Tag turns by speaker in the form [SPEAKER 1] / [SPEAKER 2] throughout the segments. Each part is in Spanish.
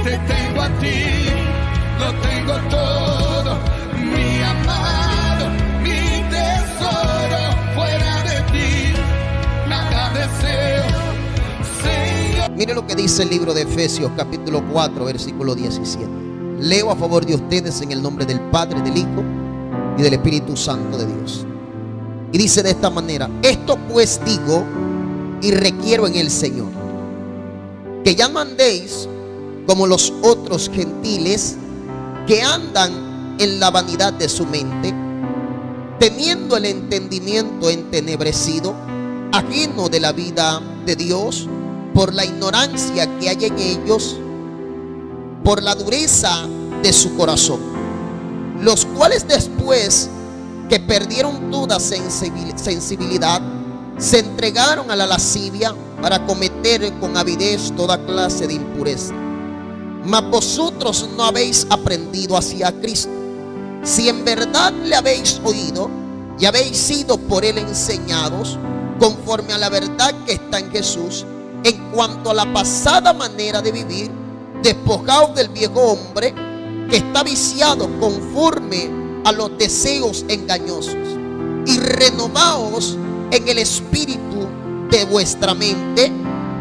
[SPEAKER 1] te tengo a ti, lo tengo todo, mi amado, mi tesoro, fuera de ti, nada deseo, Señor.
[SPEAKER 2] Mire lo que dice el libro de Efesios capítulo 4 versículo 17. Leo a favor de ustedes en el nombre del Padre, del Hijo y del Espíritu Santo de Dios. Y dice de esta manera: esto pues digo y requiero en el Señor, que ya no andéis como los otros gentiles que andan en la vanidad de su mente, teniendo el entendimiento entenebrecido, ajeno de la vida de Dios, por la ignorancia que hay en ellos, por la dureza de su corazón, los cuales después que perdieron toda sensibilidad, se entregaron a la lascivia para cometer con avidez toda clase de impureza. Mas vosotros no habéis aprendido así a Cristo, si en verdad le habéis oído y habéis sido por él enseñados, conforme a la verdad que está en Jesús, en cuanto a la pasada manera de vivir, despojaos del viejo hombre que está viciado conforme a los deseos engañosos, y renovaos en el espíritu de vuestra mente,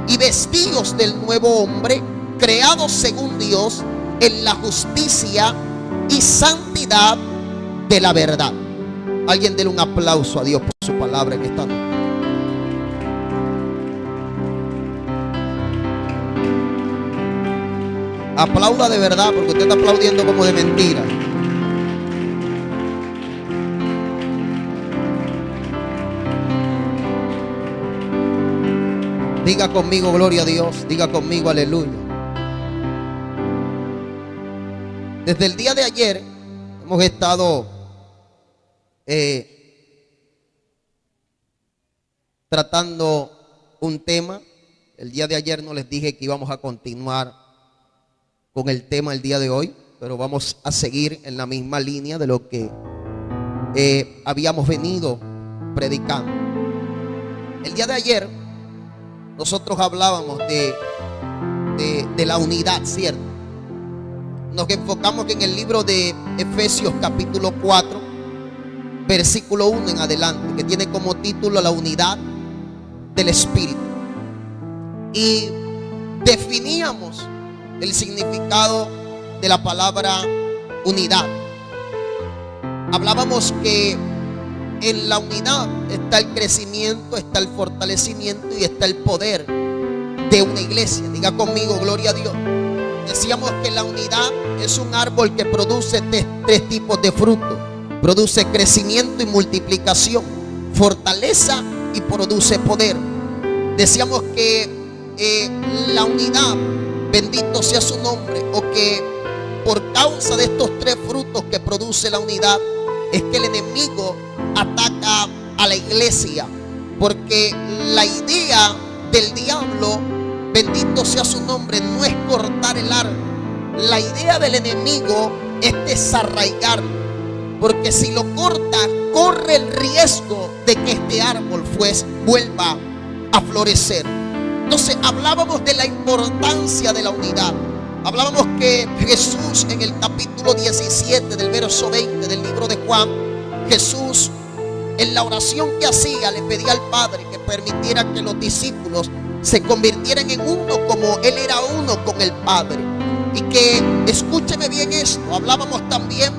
[SPEAKER 2] y vestíos del nuevo hombre, creado según Dios en la justicia y santidad de la verdad. Alguien déle un aplauso a Dios por su palabra en esta noche. Aplauda de verdad, porque usted está aplaudiendo como de mentira. Diga conmigo gloria a Dios, diga conmigo aleluya. Desde el día de ayer hemos estado tratando un tema. El día de ayer no les dije que íbamos a continuar con el tema el día de hoy, pero vamos a seguir en la misma línea de lo que habíamos venido predicando. El día de ayer nosotros hablábamos de la unidad, ¿cierto? Nos enfocamos en el libro de Efesios capítulo 4 versículo 1 en adelante, que tiene como título la unidad del Espíritu, y definíamos el significado de la palabra unidad. Hablábamos que en la unidad está el crecimiento, está el fortalecimiento y está el poder de una iglesia. Diga conmigo gloria a Dios. Decíamos que la unidad es un árbol que produce tres tipos de frutos. Produce crecimiento y multiplicación, fortaleza y produce poder. Decíamos que la unidad, bendito sea su nombre, o que por causa de estos tres frutos que produce la unidad, es que el enemigo ataca a la iglesia, porque la idea del diablo, bendito sea su nombre, no es cortar el árbol. La idea del enemigo es desarraigarlo, porque si lo corta, corre el riesgo de que este árbol vuelva a florecer. Entonces hablábamos de la importancia de la unidad. Hablábamos que Jesús, en el capítulo 17 del verso 20 del libro de Juan, Jesús, en la oración que hacía, le pedía al Padre que permitiera que los discípulos se convirtieran en uno, como Él era uno con el Padre. Y que, escúcheme bien esto, hablábamos también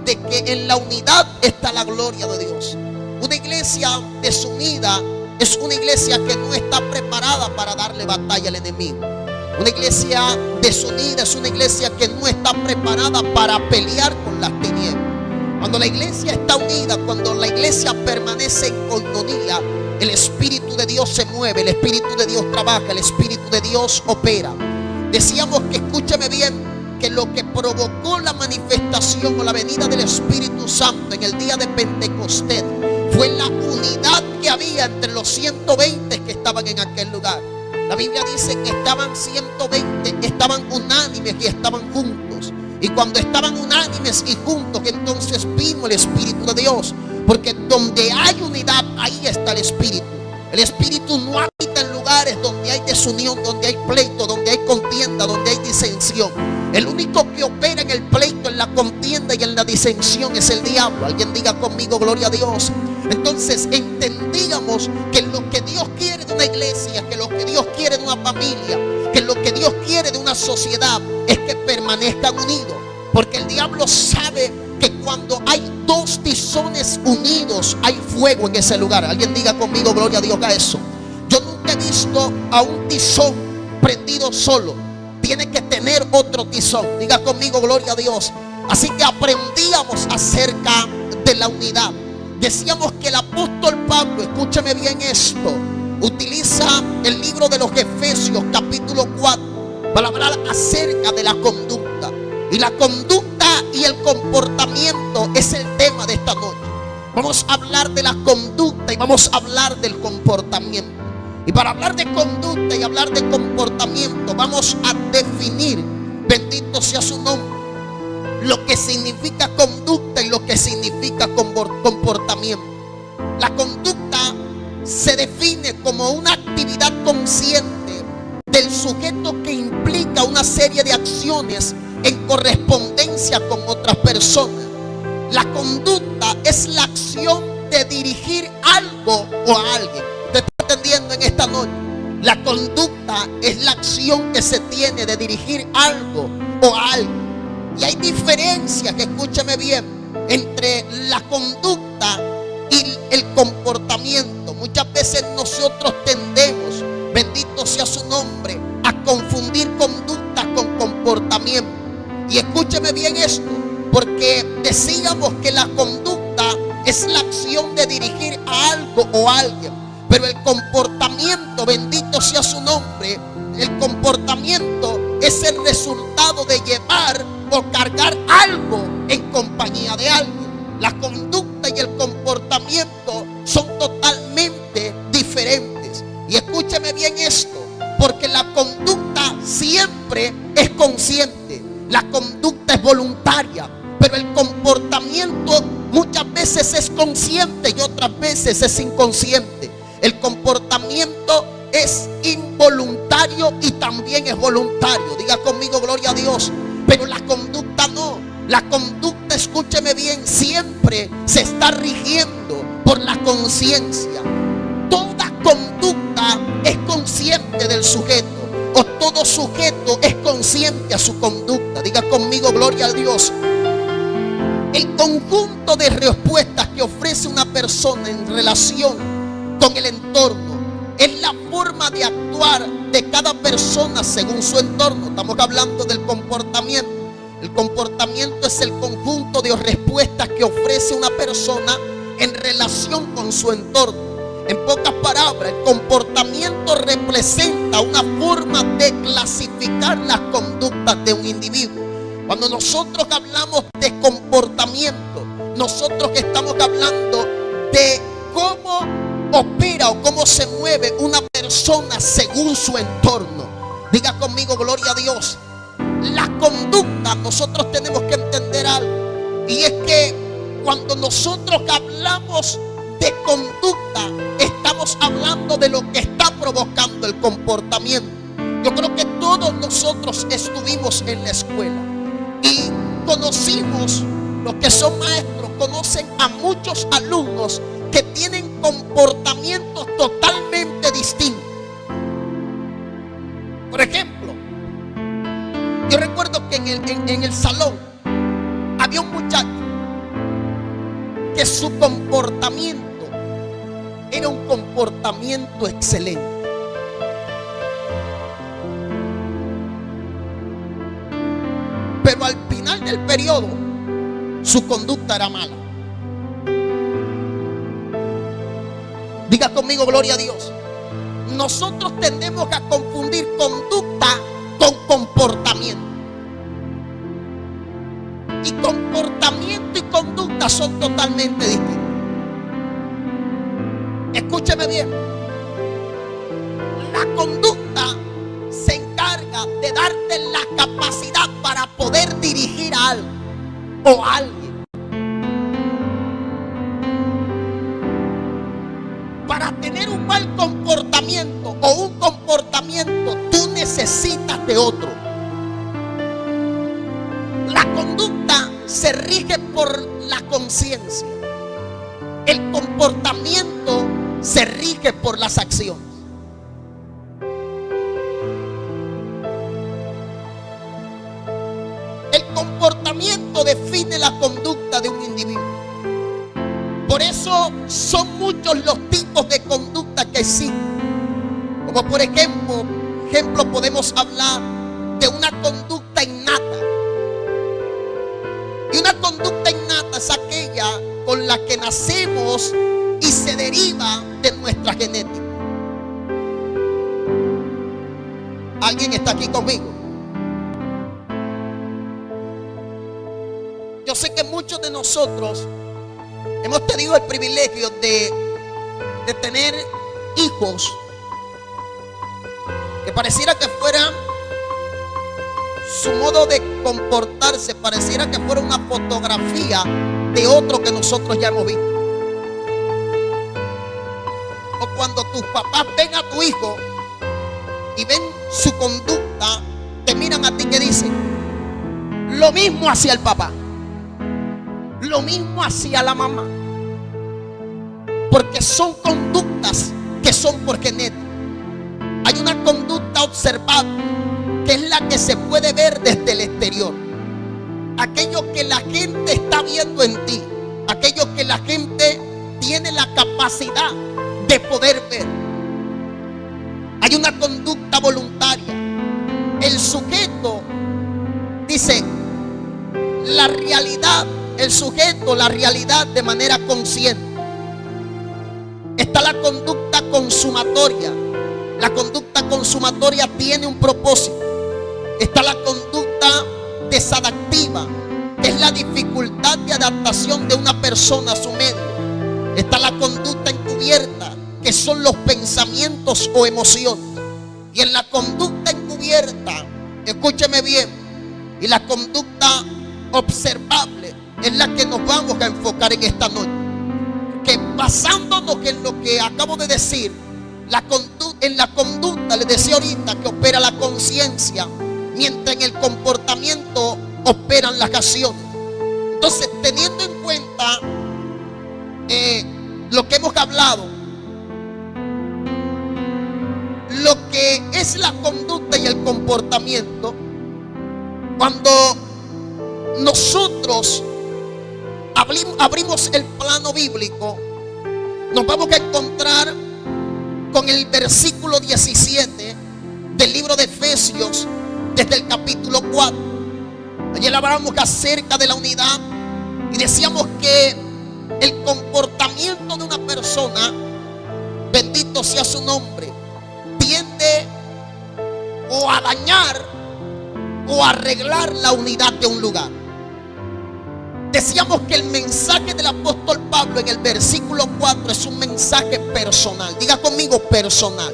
[SPEAKER 2] de que en la unidad está la gloria de Dios. Una iglesia desunida es una iglesia que no está preparada para darle batalla al enemigo. Una iglesia desunida es una iglesia que no está preparada para pelear con las tinieblas. Cuando la iglesia está unida, cuando la iglesia permanece en coinonía, el Espíritu de Dios se mueve, el Espíritu de Dios trabaja, el Espíritu de Dios opera. Decíamos que, escúcheme bien, que lo que provocó la manifestación o la venida del Espíritu Santo en el día de Pentecostés fue la unidad que había entre los 120 que estaban en aquel lugar. La Biblia dice que estaban 120, estaban unánimes y estaban juntos. Y cuando estaban unánimes y juntos, entonces vino el Espíritu de Dios. Porque donde hay unidad, ahí está el Espíritu. El Espíritu no habita en lugares donde hay desunión, donde hay pleito, donde hay contienda, donde hay disensión. El único que opera en el pleito, en la contienda y en la disensión es el diablo. Alguien diga conmigo, gloria a Dios. Entonces entendíamos que lo que Dios quiere de una iglesia, que lo que Dios quiere de una familia, que lo que Dios quiere de una sociedad es que permanezcan unidos. Porque el diablo sabe que cuando hay dos tizones unidos hay fuego en ese lugar. Alguien diga conmigo, gloria a Dios, a eso. Yo nunca he visto a un tizón prendido solo. Tiene que tener otro tizón. Diga conmigo, gloria a Dios. Así que aprendíamos acerca de la unidad. Decíamos que el apóstol Pablo, escúchame bien esto, utiliza el libro de los Efesios capítulo 4 para hablar acerca de la conducta. Y la conducta y el comportamiento es el tema de esta noche. Vamos a hablar de la conducta y vamos a hablar del comportamiento. Y para hablar de conducta y hablar de comportamiento, vamos a definir, bendito sea su nombre, lo que significa conducta y lo que significa comportamiento. La conducta se define como una actividad consciente del sujeto que implica una serie de acciones en correspondencia con otras personas. La conducta es la acción de dirigir algo o a alguien. ¿Te está entendiendo en esta noche? La conducta es la acción que se tiene de dirigir algo o a alguien. Y hay diferencias, que escúchame bien, entre la conducta y el comportamiento. Muchas veces nosotros tendemos, bendito sea su nombre, a confundir conducta con comportamiento. Y escúcheme bien esto, porque decíamos que la conducta es la acción de dirigir a algo o a alguien, pero el comportamiento, bendito sea su nombre, el comportamiento es el resultado de llevar o cargar algo en compañía de alguien. La conducta y el comportamiento son totalmente diferentes. Y escúcheme bien esto, porque la conducta siempre es consciente. La conducta es voluntaria, pero el comportamiento muchas veces es consciente y otras veces es inconsciente. El comportamiento es involuntario y también es voluntario. Diga conmigo, gloria a Dios. Pero la conducta no. La conducta, escúcheme bien, siempre se está rigiendo por la conciencia. Toda conducta es consciente del sujeto, o todo sujeto es consciente a su conducta. Diga conmigo, gloria a Dios. El conjunto de respuestas que ofrece una persona en relación con el entorno es la forma de actuar de cada persona según su entorno. Estamos hablando del comportamiento. El comportamiento es el conjunto de respuestas que ofrece una persona en relación con su entorno. En pocas palabras, el comportamiento representa una forma de clasificar las conductas de un individuo. Cuando nosotros hablamos de comportamiento, nosotros estamos hablando de cómo opera o cómo se mueve una persona según su entorno. Diga conmigo, gloria a Dios. La conducta, nosotros tenemos que entender algo, y es que cuando nosotros hablamos de conducta, estamos hablando de lo que está provocando el comportamiento. Yo creo que todos nosotros estuvimos en la escuela y conocimos, los que son maestros conocen a muchos alumnos que tienen comportamientos totalmente distintos. Por ejemplo, yo recuerdo que en el salón había un muchacho que su comportamiento era un comportamiento excelente. Pero al final del periodo, su conducta era mala. Diga conmigo, gloria a Dios. Nosotros tendemos a confundir conducta con comportamiento. Y comportamiento y conducta son totalmente distintos. Escúcheme bien. La conducta se encarga de darte la capacidad para poder dirigir a algo o a alguien. Para tener un mal comportamiento pensamiento o un comportamiento, tú necesitas de otro. La conducta se rige por la conciencia. El comportamiento se rige por las acciones. El comportamiento define la conducta de un individuo. Por eso son muchos los tipos de conducta que existen. Como por ejemplo podemos hablar de una conducta innata. Y una conducta innata es aquella con la que nacemos y se deriva de nuestra genética. ¿Alguien está aquí conmigo? Yo sé que muchos de nosotros hemos tenido el privilegio de tener hijos que pareciera que fueran su modo de comportarse, pareciera que fuera una fotografía de otro que nosotros ya hemos visto. O cuando tus papás ven a tu hijo y ven su conducta, te miran a ti que dicen lo mismo hacia el papá, lo mismo hacia la mamá, porque son conductas que son por genética. Hay una conducta observable que es la que se puede ver desde el exterior, aquello que la gente está viendo en ti, aquello que la gente tiene la capacidad de poder ver. Hay una conducta voluntaria. El sujeto dice la realidad, el sujeto la realidad de manera consciente. Está la conducta consumatoria. La conducta consumatoria tiene un propósito. Está la conducta desadaptativa, que es la dificultad de adaptación de una persona a su medio. Está la conducta encubierta, que son los pensamientos o emociones. Y en la conducta encubierta, escúcheme bien, y la conducta observable es la que nos vamos a enfocar en esta noche. Que basándonos en lo que acabo de decir, en la conducta, les decía ahorita, que opera la conciencia, mientras en el comportamiento operan las acciones. Entonces, teniendo en cuenta lo que hemos hablado, lo que es la conducta y el comportamiento, cuando nosotros abrimos el plano bíblico, nos vamos a encontrar con el versículo 17 del libro de Efesios, desde el capítulo 4. Ayer hablábamos acerca de la unidad y decíamos que el comportamiento de una persona, bendito sea su nombre, tiende o a dañar o a arreglar la unidad de un lugar. Decíamos que el mensaje del apóstol Pablo en el versículo 4 es un mensaje personal. Diga conmigo, personal.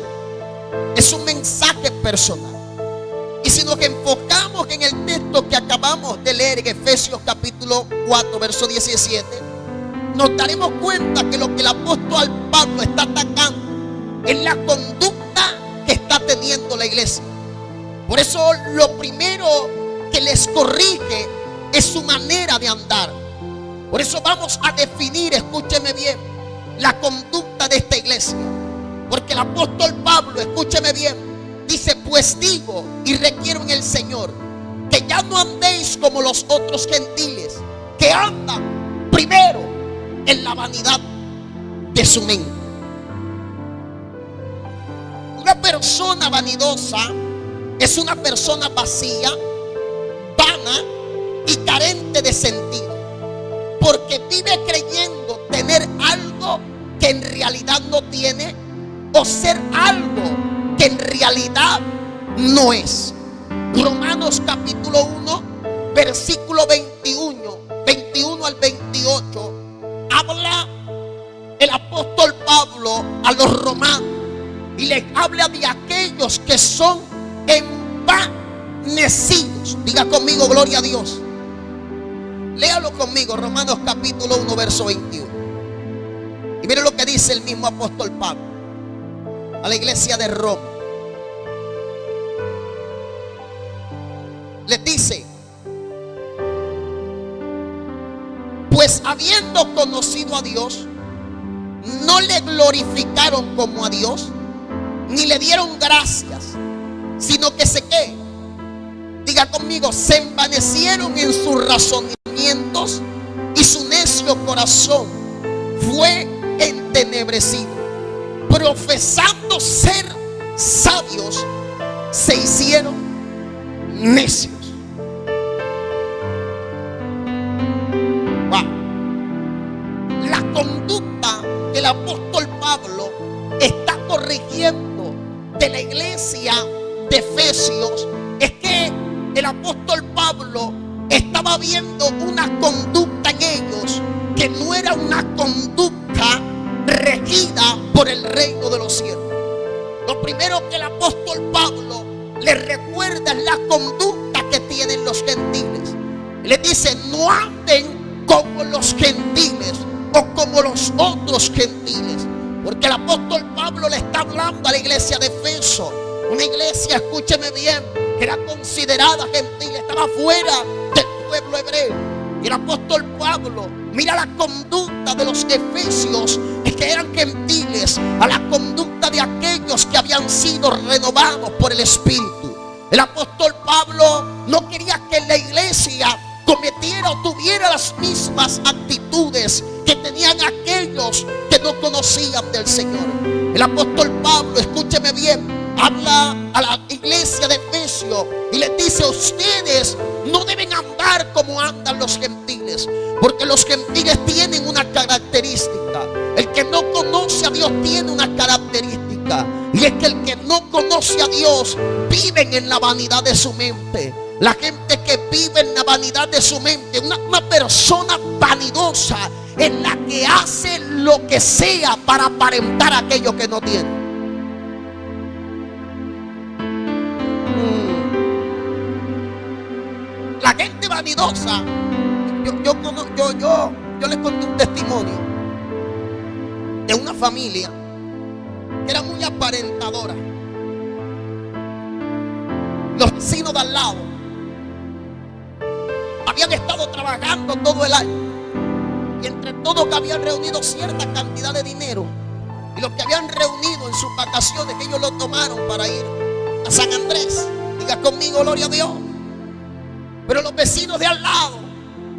[SPEAKER 2] Es un mensaje personal. Y si nos enfocamos en el texto que acabamos de leer en Efesios capítulo 4, verso 17, nos daremos cuenta que lo que el apóstol Pablo está atacando es la conducta que está teniendo la iglesia. Por eso lo primero que les corrige es su manera de andar. Por eso vamos a definir, escúcheme bien, la conducta de esta iglesia. Porque el apóstol Pablo, escúcheme bien, dice: pues digo y requiero en el Señor que ya no andéis como los otros gentiles, que andan primero en la vanidad de su mente. Una persona vanidosa es una persona vacía, vana y carente de sentido, porque vive creyendo tener algo que en realidad no tiene, o ser algo que en realidad no es. Romanos capítulo 1, versículo 21 al 28, habla el apóstol Pablo a los romanos y les habla de aquellos que son envanecidos. Diga conmigo, gloria a Dios. Léalo conmigo, Romanos capítulo 1, verso 21. Y mire lo que dice el mismo apóstol Pablo. a la iglesia de Roma. Les dice: pues habiendo conocido a Dios, no le glorificaron como a Dios, ni le dieron gracias, sino que ¿qué? Diga conmigo: se envanecieron en sus razonamientos y su necio corazón fue entenebrecido. Profesando ser sabios, se hicieron necios. Wow. La conducta que el apóstol Pablo está corrigiendo de la iglesia de Efesios es que el apóstol Pablo estaba viendo una conducta en ellos que no era una conducta regida por el reino de los cielos. Lo primero que el apóstol Pablo le recuerda es la conducta que tienen los gentiles. Le dice: no anden como los gentiles o como los otros gentiles. Porque el apóstol Pablo le está hablando a la iglesia de Efeso, una iglesia, escúcheme bien, que era considerada gentil, estaba fuera del pueblo hebreo. Y el apóstol Pablo mira la conducta de los efesios, que eran gentiles, a la conducta de aquellos que habían sido renovados por el Espíritu. El apóstol Pablo no quería que la iglesia cometiera o tuviera las mismas actitudes que tenían aquellos que no conocían del Señor. El apóstol Pablo, escúcheme bien, habla a la iglesia de Efesios y les dice: ustedes no deben andar como andan los gentiles, porque los gentiles tienen una característica. El que no conoce a Dios tiene una característica, y es que el que no conoce a Dios vive en la vanidad de su mente. La gente que vive en la vanidad de su mente, una persona vanidosa, en la que hace lo que sea para aparentar aquello que no tiene. La gente vanidosa, yo les conté un testimonio de una familia que era muy aparentadora. Los vecinos de al lado habían estado trabajando todo el año, y entre todos que habían reunido cierta cantidad de dinero, y los que habían reunido en sus vacaciones, ellos lo tomaron para ir a San Andrés. Diga conmigo: gloria a Dios. Pero los vecinos de al lado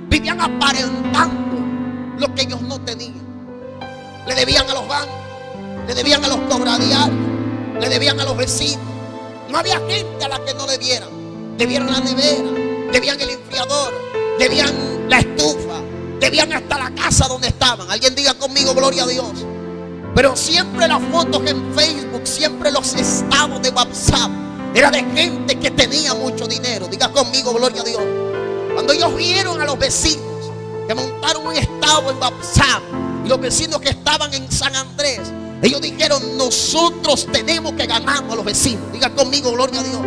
[SPEAKER 2] vivían aparentando lo que ellos no tenían. Le debían a los bancos, le debían a los cobradiarios, le debían a los vecinos. No había gente a la que no debieran. Debieron la nevera, debían el enfriador, debían la estufa, debían hasta la casa donde estaban. Alguien diga conmigo: gloria a Dios. Pero siempre las fotos en Facebook, siempre los estados de WhatsApp, era de gente que tenía mucho dinero. Diga conmigo: gloria a Dios. Cuando ellos vieron a los vecinos que montaron un estado en WhatsApp, y los vecinos que estaban en San Andrés, ellos dijeron: nosotros tenemos que ganar a los vecinos. Diga conmigo: gloria a Dios.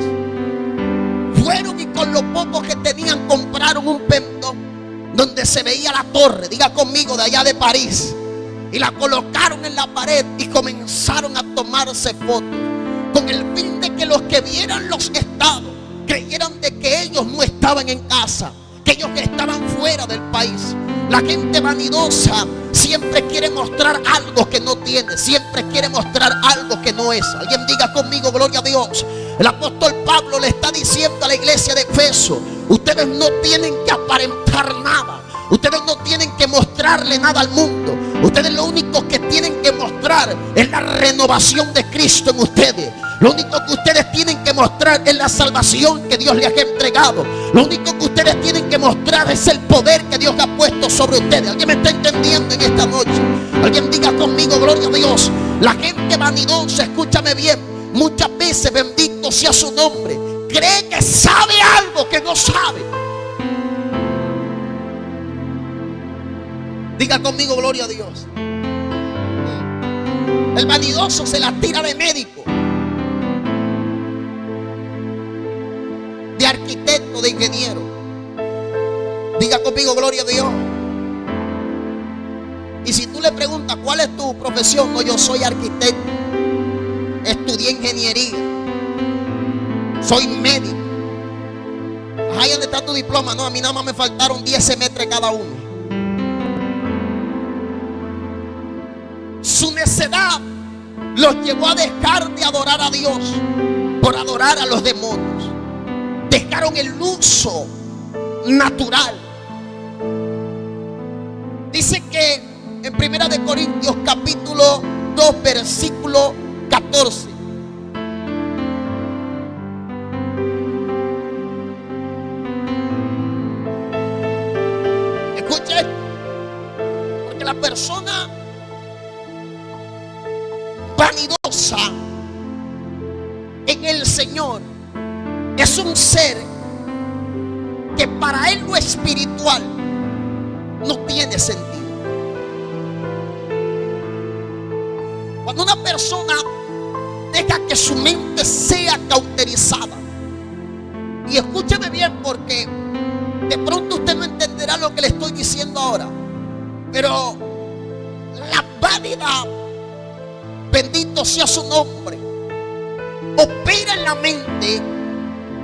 [SPEAKER 2] Fueron y con lo poco que tenían compraron un pendón donde se veía la torre, diga conmigo, de allá de París, y la colocaron en la pared y comenzaron a tomarse fotos, con el fin de que los que vieran los estados creyeran de que ellos no estaban en casa, que ellos estaban fuera del país. La gente vanidosa siempre quiere mostrar algo que no tiene, siempre quiere mostrar algo que no es. Alguien diga conmigo: gloria a Dios. El apóstol Pablo le está diciendo a la iglesia de Efeso: ustedes no tienen que aparentar nada, ustedes no tienen que mostrarle nada al mundo. Ustedes lo único que tienen que mostrar es la renovación de Cristo en ustedes. Lo único que ustedes tienen que mostrar es la salvación que Dios les ha entregado. Lo único que ustedes tienen que mostrar es el poder que Dios ha puesto sobre ustedes. ¿Alguien me está entendiendo en esta noche? Alguien diga conmigo: gloria a Dios. La gente vanidosa, escúchame bien, muchas veces, bendito sea su nombre, cree que sabe algo que no sabe. Diga conmigo: gloria a Dios. El vanidoso se la tira de médico, de arquitecto, de ingeniero. Diga conmigo: gloria a Dios. Y si tú le preguntas: ¿cuál es tu profesión? No, yo soy arquitecto. estudié ingeniería, soy médico. Ahí donde está tu diploma. No, a mí nada más me faltaron 10 semestres cada uno. Su necedad los llevó a dejar de adorar a Dios por adorar a los demonios. Dejaron el uso natural. Dice que en 1 Corintios capítulo 2 versículo 14. Escuche, porque la persona vanidosa en el Señor es un ser que para él lo espiritual no tiene sentido. Cuando una persona deja que su mente sea cauterizada, y escúcheme bien, porque de pronto usted no entenderá lo que le estoy diciendo ahora, pero la vanidad, bendito sea su nombre, opera en la mente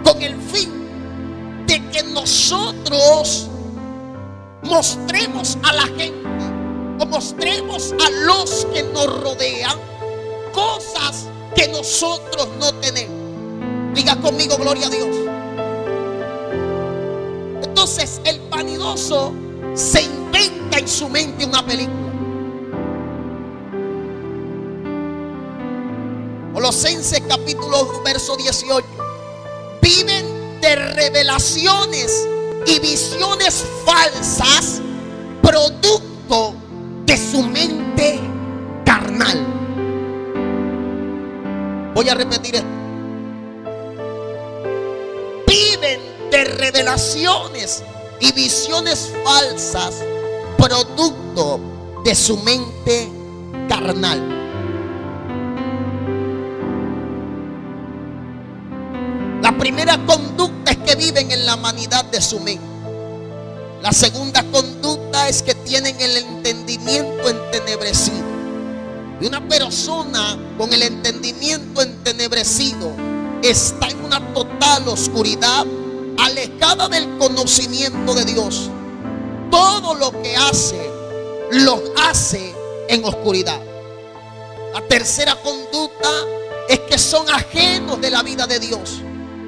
[SPEAKER 2] con el fin de que nosotros mostremos a la gente o mostremos a los que nos rodean cosas que nosotros no tenemos. Diga conmigo, gloria a Dios. Entonces el vanidoso se inventa en su mente una película. Colosenses capítulo 2 verso 18. Viven de revelaciones y visiones falsas, producto de su mente carnal. Voy a repetir esto. Viven de revelaciones y visiones falsas, producto de su mente carnal. La primera conducta es que viven en la vanidad de su mente. La segunda conducta es que tienen el entendimiento entenebrecido. Y una persona con el entendimiento entenebrecido está en una total oscuridad, alejada del conocimiento de Dios. Todo lo que hace, lo hace en oscuridad. La tercera conducta es que son ajenos de la vida de Dios.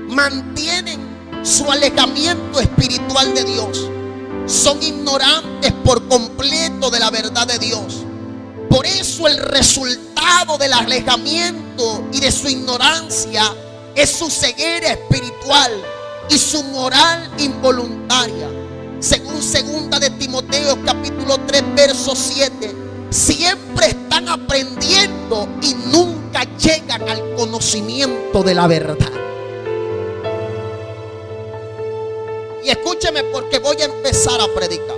[SPEAKER 2] Mantienen su alejamiento espiritual de Dios. Son ignorantes por completo de la verdad de Dios. Por eso el resultado del alejamiento y de su ignorancia es su ceguera espiritual y su moral involuntaria. Según 2 de Timoteo capítulo 3 verso 7, siempre están aprendiendo y nunca llegan al conocimiento de la verdad. Y escúcheme, porque voy a empezar a predicar.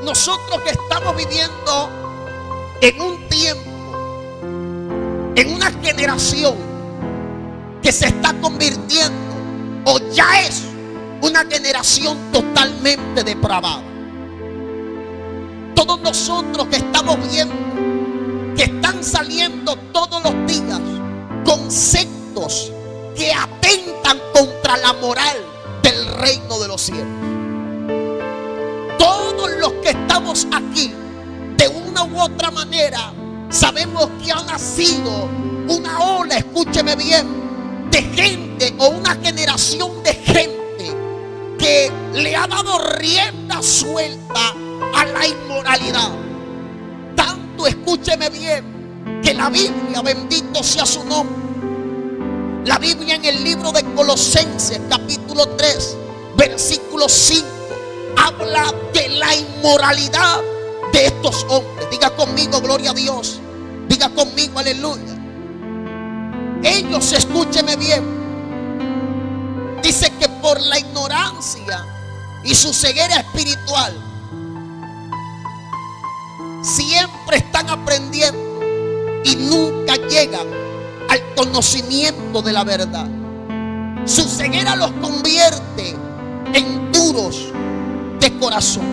[SPEAKER 2] Nosotros que estamos viviendo en un tiempo, en una generación que se está convirtiendo o ya es una generación totalmente depravada. Todos nosotros que estamos viendo que están saliendo todos los días conceptos que atentan contra la moral del reino de los cielos. Todos los que estamos aquí, de una u otra manera, sabemos que ha nacido una ola, escúcheme bien, de gente o una generación de gente que le ha dado rienda suelta a la inmoralidad. Tanto, escúcheme bien, que la Biblia, bendito sea su nombre, la Biblia en el libro de Colosenses capítulo 3 versículo 5 habla de la inmoralidad de estos hombres. Diga conmigo, gloria a Dios. Diga conmigo, aleluya. Ellos, escúcheme bien, dice que por la ignorancia y su ceguera espiritual siempre están aprendiendo y nunca llegan al conocimiento de la verdad. Su ceguera los convierte en duros de corazón.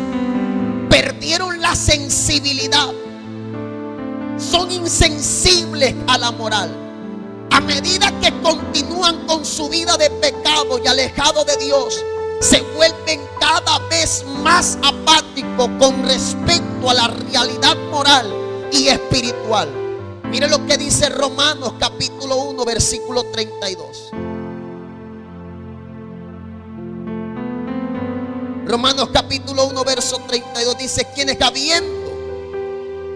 [SPEAKER 2] Perdieron la sensibilidad. son insensibles a la moral. A medida que continúan con su vida de pecado y alejado de Dios, se vuelven cada vez más apáticos con respecto a la realidad moral y espiritual. Mire lo que dice Romanos capítulo 1 versículo 32. Romanos capítulo 1 verso 32 dice: quienes habiendo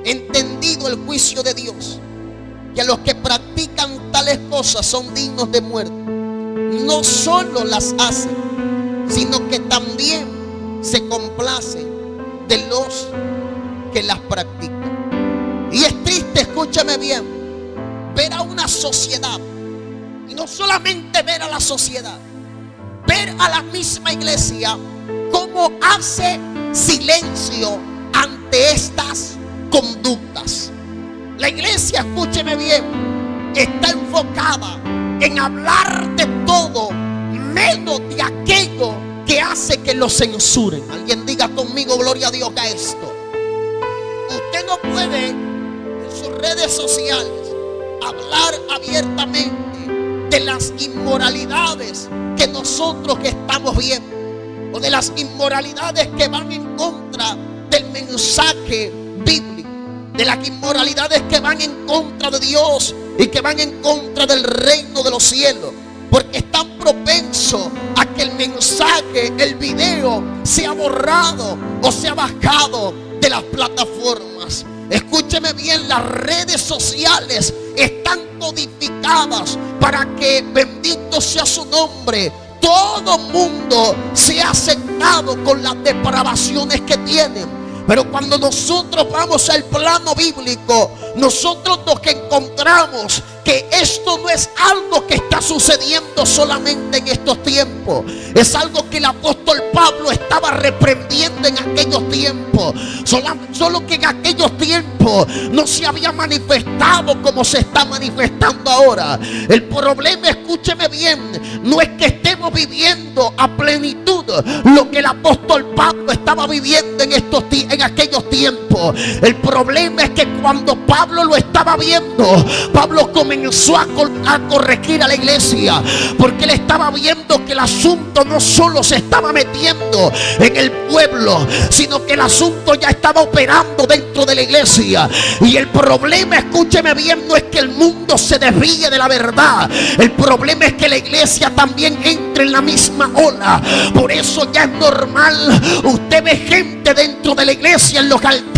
[SPEAKER 2] entendido el juicio de Dios, que a los que practican tales cosas son dignos de muerte, no solo las hacen, sino que también se complacen de los que las practican. Y es triste, escúchame bien, ver a una sociedad, y no solamente ver a la sociedad, ver a la misma iglesia cómo hace silencio ante estas conductas. La iglesia, escúcheme bien, está enfocada en hablar de todo menos de aquello que hace que lo censuren. Alguien diga conmigo, gloria a Dios, a esto. Usted no puede en sus redes sociales hablar abiertamente de las inmoralidades que nosotros estamos viendo, o de las inmoralidades que van en contra del mensaje bíblico, de las inmoralidades que van en contra de Dios y que van en contra del reino de los cielos, porque están propensos a que el mensaje, el video, sea borrado o sea bajado de las plataformas. Escúcheme bien, las redes sociales están codificadas para que, bendito sea su nombre, todo mundo sea aceptado con las depravaciones que tienen. Pero cuando nosotros vamos al plano bíblico, nosotros nos encontramos que esto no es algo que está sucediendo solamente en estos tiempos. Es algo que el apóstol Pablo estaba reprendiendo en aquellos tiempos. Solo que en aquellos tiempos no se había manifestado como se está manifestando ahora. El problema, escúcheme bien, no es que estemos viviendo a plenitud lo que el apóstol Pablo estaba viviendo en aquellos tiempos. El problema es que cuando Pablo lo estaba viendo, Pablo comenzó a corregir a la iglesia, porque él estaba viendo que el asunto no solo se estaba metiendo en el pueblo, sino que el asunto ya estaba operando dentro de la iglesia. Y el problema, escúcheme bien, no es que el mundo se desvíe de la verdad. El problema es que la iglesia también entre en la misma ola. Por eso ya es normal, usted ve gente dentro de la iglesia en los altares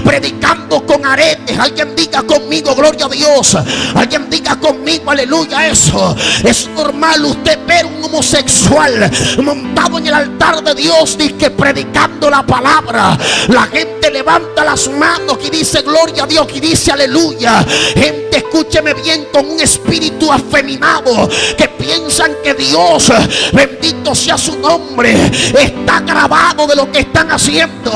[SPEAKER 2] predicando con aretes. Alguien diga conmigo, gloria a Dios. Alguien diga conmigo, aleluya. Eso es normal, usted ver un homosexual montado en el altar de Dios, dice, predicando la palabra. La gente levanta las manos y dice gloria a Dios y dice aleluya. Gente, escúcheme bien, con un espíritu afeminado, que piensan que Dios, bendito sea su nombre, está grabado de lo que están haciendo,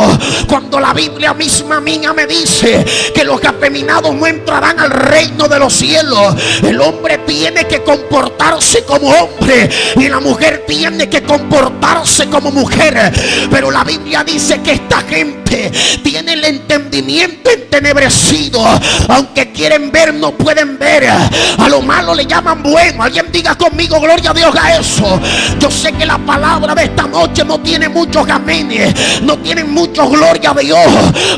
[SPEAKER 2] cuando la Biblia misma mía me dice que los afeminados no entrarán al reino de los cielos. El hombre tiene que comportarse como hombre y la mujer tiene que comportarse como mujer. Pero la Biblia dice que esta gente tiene el entendimiento entenebrecido. Aunque quieren ver, no pueden ver. A lo malo le llaman bueno. Alguien diga conmigo, gloria a Dios a eso. Yo sé que la palabra de esta noche no tiene muchos amenes, no tienen muchos gloria a Dios,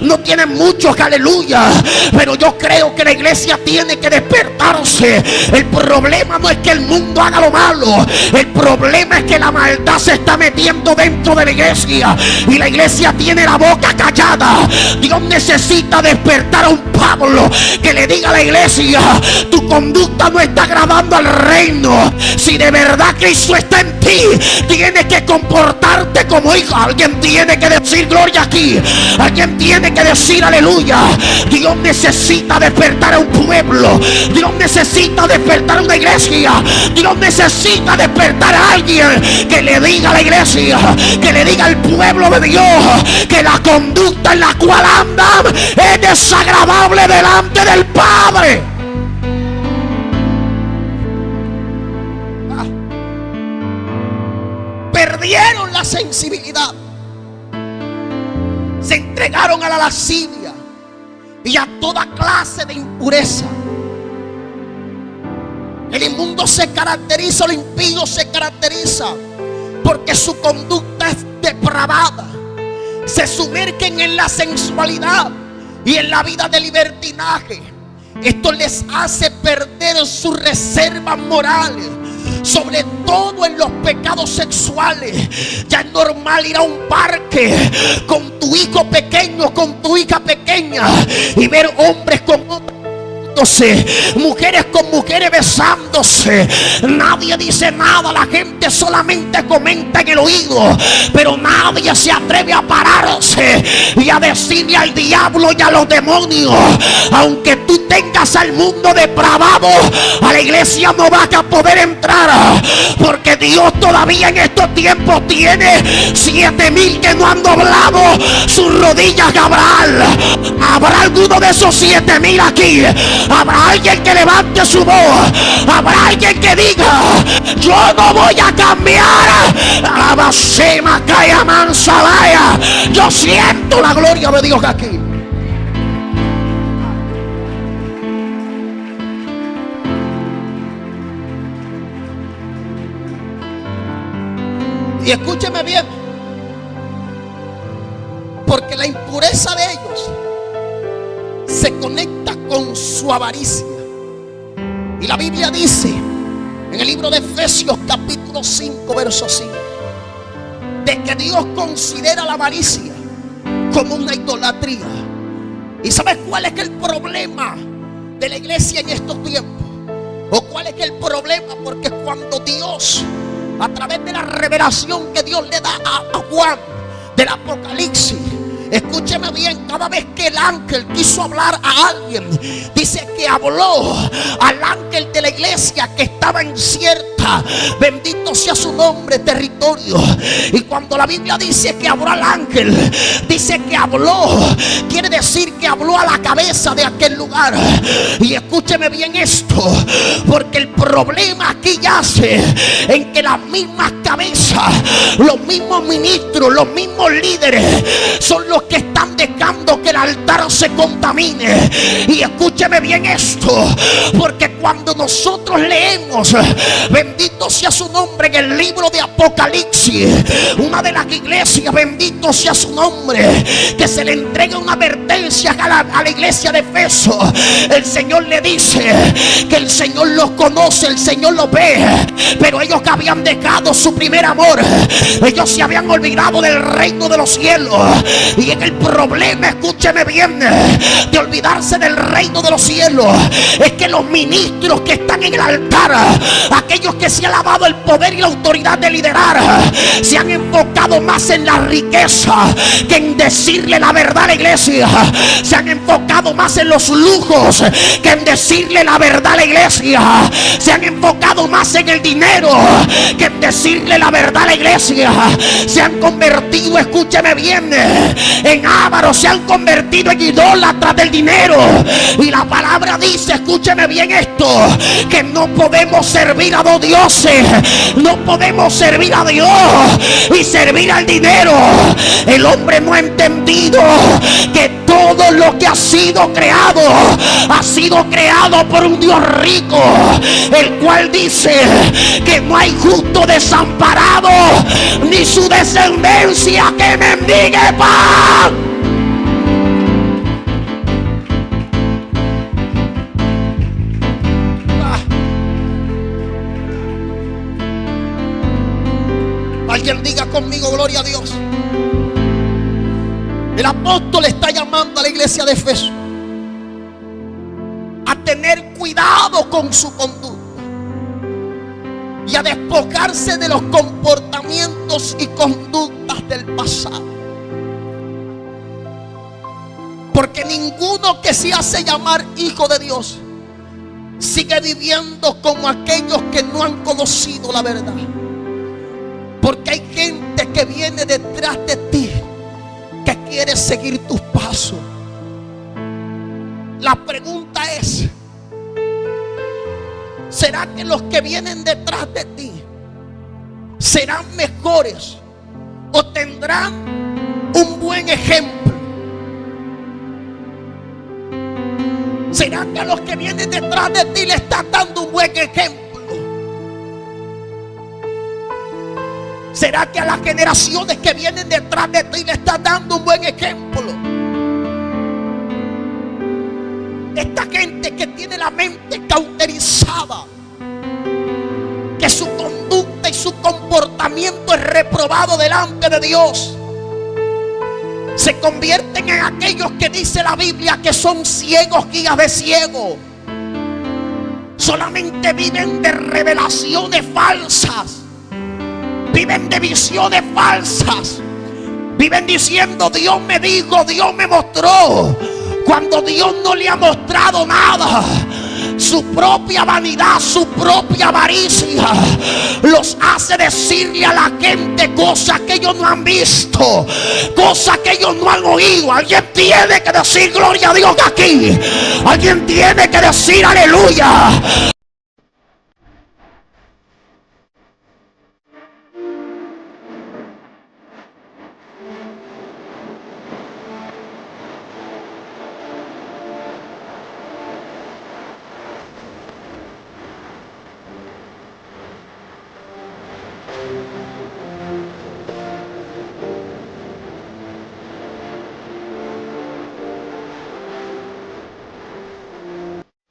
[SPEAKER 2] no tienen muchos aleluya, pero yo creo que la iglesia tiene que despertarse. El problema no es que el mundo haga lo malo, el problema es que la maldad se está metiendo dentro de la iglesia y la iglesia tiene la boca callada. Dios necesita despertar a un Pablo que le diga a la iglesia: tu conducta no está agradando al reino. Si de verdad Cristo está en ti, tienes que comportarte como hijo. Alguien tiene que decir gloria aquí, alguien tiene que decir aleluya. Dios necesita despertar a un pueblo, Dios necesita despertar a una iglesia, Dios necesita despertar a alguien que le diga a la iglesia, que le diga al pueblo de Dios que la conducta en la cual andan es desagradable delante del Padre. Perdieron la sensibilidad, se entregaron a la lascivia, y a toda clase de impureza. El inmundo se caracteriza, el impío se caracteriza porque su conducta es depravada. Se sumergen en la sensualidad y en la vida de libertinaje. Esto les hace perder sus reservas morales, sobre todo en los pecados sexuales. Ya es normal ir a un parque con tu hijo pequeño, con tu hija pequeña, y ver hombres con hombres, mujeres con mujeres besándose. Nadie dice nada, la gente solamente comenta en el oído, pero nadie se atreve a pararse y a decirle al diablo y a los demonios: aunque tú tengas al mundo depravado, a la iglesia no vas a poder entrar, porque Dios todavía en estos tiempos tiene 7,000 que no han doblado sus rodillas a Abraham. ¿Habrá alguno de esos 7,000 aquí? ¿Habrá alguien que levante su voz? ¿Habrá alguien que diga: yo no voy a cambiar? Yo siento la gloria de Dios aquí. Y escúcheme bien, porque la impureza de ellos se conecta con su avaricia. Y la Biblia dice en el libro de Efesios capítulo 5 verso 5 de que Dios considera la avaricia como una idolatría. ¿Y sabes cuál es el problema de la iglesia en estos tiempos? ¿O cuál es el problema? Porque cuando Dios, a través de la revelación que Dios le da a Juan del Apocalipsis, escúcheme bien, cada vez que el ángel quiso hablar a alguien, dice que habló al ángel de la iglesia que estaba en cierta, bendito sea su nombre, territorio. Y cuando la Biblia dice que habló al ángel, dice que habló, quiere decir que habló a la cabeza de aquel lugar. Y escúcheme bien esto, porque el problema aquí yace en que las mismas cabezas, los mismos ministros, los mismos líderes son los que están dejando que el altar se contamine. Y escúcheme bien esto, porque cuando nosotros leemos, bendito sea su nombre, en el libro de Apocalipsis, una de las iglesias, bendito sea su nombre, que se le entrega una advertencia a la iglesia de Efeso, el Señor le dice que el Señor los conoce, el Señor los ve, pero ellos que habían dejado su primer amor, ellos se habían olvidado del reino de los cielos. Y en el problema, escúcheme bien, de olvidarse del reino de los cielos, es que los ministros que están en el altar, aquellos que se han lavado el poder y la autoridad de liderar, se han enfocado más en la riqueza que en decirle la verdad a la iglesia. Se han enfocado más en los lujos que en decirle la verdad a la iglesia. Se han enfocado más en el dinero que en decirle la verdad a la iglesia. Se han convertido, escúcheme bien, en ávaros, se han convertido en idólatras del dinero. Y la palabra dice, escúcheme bien esto, que no podemos servir a dos dioses. No podemos servir a Dios y servir al dinero. El hombre no ha entendido que todo lo que ha sido creado por un Dios rico, el cual dice que no hay justo desamparado, ni su descendencia que mendigue pan. Alguien diga conmigo, gloria a Dios. El apóstol está llamando a la iglesia de Efeso a tener cuidado con su conducta y a despojarse de los comportamientos y conductas del pasado. Porque ninguno que se hace llamar hijo de Dios sigue viviendo como aquellos que no han conocido la verdad. Porque hay gente que viene detrás de ti, que quiere seguir tus pasos. La pregunta es, ¿será que los que vienen detrás de ti serán mejores o tendrán un buen ejemplo? ¿Será que a los que vienen detrás de ti le estás dando un buen ejemplo? ¿Será que a las generaciones que vienen detrás de ti le estás dando un buen ejemplo? Esta gente que tiene la mente cauterizada, que su conducta y su comportamiento es reprobado delante de Dios, se convierten en aquellos que dice la Biblia que son ciegos, guías de ciegos. Solamente viven de revelaciones falsas, viven de visiones falsas, viven diciendo Dios me dijo, Dios me mostró, cuando Dios no le ha mostrado nada. Su propia vanidad, su propia avaricia los hace decirle a la gente cosas que ellos no han visto, cosas que ellos no han oído. Alguien tiene que decir gloria a Dios aquí. Alguien tiene que decir aleluya.